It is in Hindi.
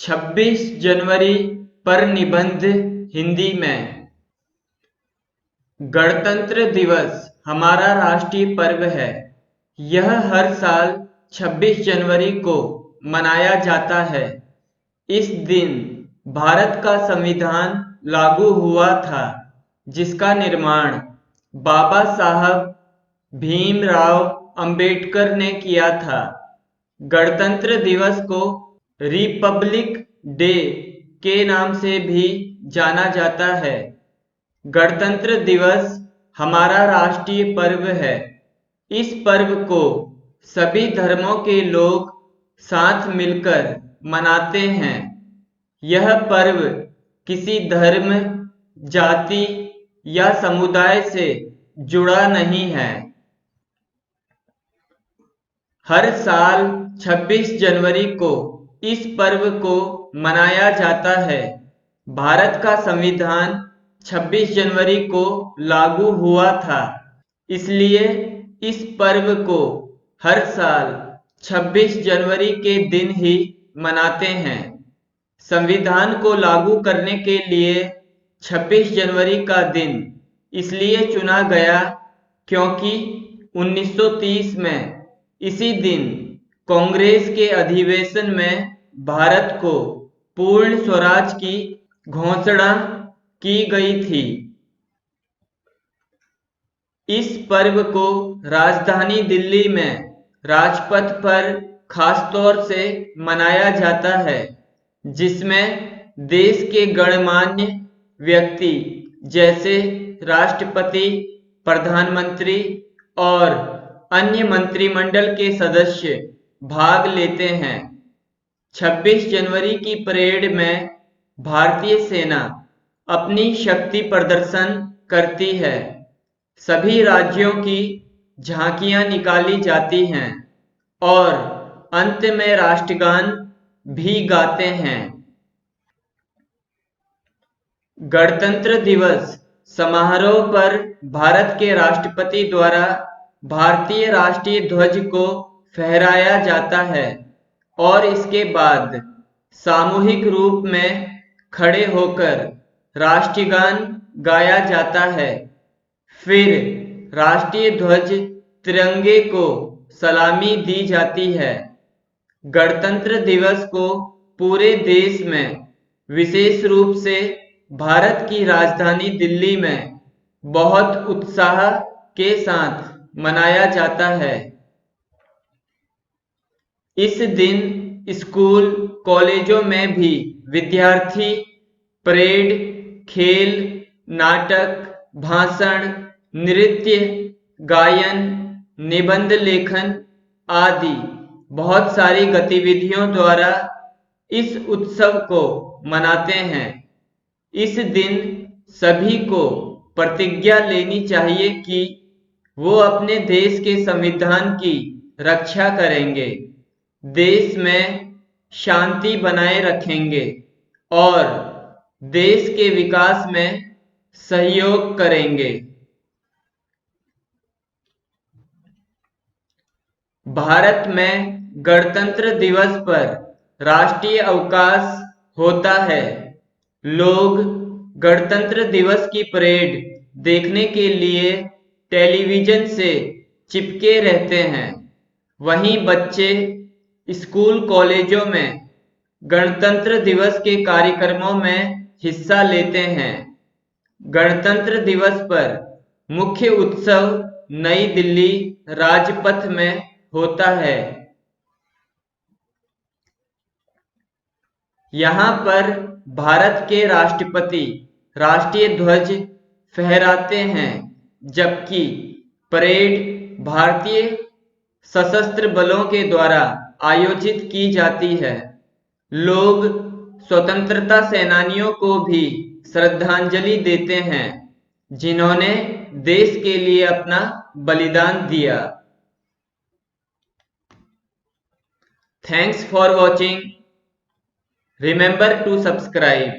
26 जनवरी पर निबंध हिंदी में। गणतंत्र दिवस हमारा राष्ट्रीय पर्व है। यह हर साल 26 जनवरी को मनाया जाता है। इस दिन भारत का संविधान लागू हुआ था, जिसका निर्माण बाबा साहब भीमराव अंबेडकर ने किया था। गणतंत्र दिवस को रिपब्लिक डे के नाम से भी जाना जाता है। गणतंत्र दिवस हमारा राष्ट्रीय पर्व है। इस पर्व को सभी धर्मों के लोग साथ मिलकर मनाते हैं। यह पर्व किसी धर्म, जाति या समुदाय से जुड़ा नहीं है। हर साल 26 जनवरी को इस पर्व को मनाया जाता है। भारत का संविधान 26 जनवरी को लागू हुआ था, इसलिए इस पर्व को हर साल 26 जनवरी के दिन ही मनाते हैं। संविधान को लागू करने के लिए 26 जनवरी का दिन इसलिए चुना गया क्योंकि 1930 में इसी दिन कांग्रेस के अधिवेशन में भारत को पूर्ण स्वराज की घोषणा की गई थी। इस पर्व को राजधानी दिल्ली में राजपथ पर खासतौर से मनाया जाता है, जिसमें देश के गणमान्य व्यक्ति जैसे राष्ट्रपति, प्रधानमंत्री और अन्य मंत्रिमंडल के सदस्य भाग लेते हैं। 26 जनवरी की परेड में भारतीय सेना अपनी शक्ति प्रदर्शन करती है। सभी राज्यों की झांकियां निकाली जाती हैं और अंत में राष्ट्रगान भी गाते हैं। गणतंत्र दिवस समारोह पर भारत के राष्ट्रपति द्वारा भारतीय राष्ट्रीय ध्वज को फहराया जाता है और इसके बाद सामूहिक रूप में खड़े होकर राष्ट्रगान गाया जाता है। फिर राष्ट्रीय ध्वज तिरंगे को सलामी दी जाती है। गणतंत्र दिवस को पूरे देश में, विशेष रूप से भारत की राजधानी दिल्ली में बहुत उत्साह के साथ मनाया जाता है। इस दिन स्कूल, कॉलेजों में भी विद्यार्थी परेड, खेल, नाटक, भाषण, नृत्य, गायन, निबंध लेखन आदि बहुत सारी गतिविधियों द्वारा इस उत्सव को मनाते हैं। इस दिन सभी को प्रतिज्ञा लेनी चाहिए कि वो अपने देश के संविधान की रक्षा करेंगे, देश में शांति बनाए रखेंगे और देश के विकास में सहयोग करेंगे। भारत में गणतंत्र दिवस पर राष्ट्रीय अवकाश होता है। लोग गणतंत्र दिवस की परेड देखने के लिए टेलीविजन से चिपके रहते हैं। वहीं बच्चे स्कूल, कॉलेजों में गणतंत्र दिवस के कार्यक्रमों में हिस्सा लेते हैं। गणतंत्र दिवस पर मुख्य उत्सव नई दिल्ली राजपथ में होता है। यहाँ पर भारत के राष्ट्रपति राष्ट्रीय ध्वज फहराते हैं, जबकि परेड भारतीय सशस्त्र बलों के द्वारा आयोजित की जाती है। लोग स्वतंत्रता सेनानियों को भी श्रद्धांजलि देते हैं, जिन्होंने देश के लिए अपना बलिदान दिया। Thanks for watching. Remember to subscribe.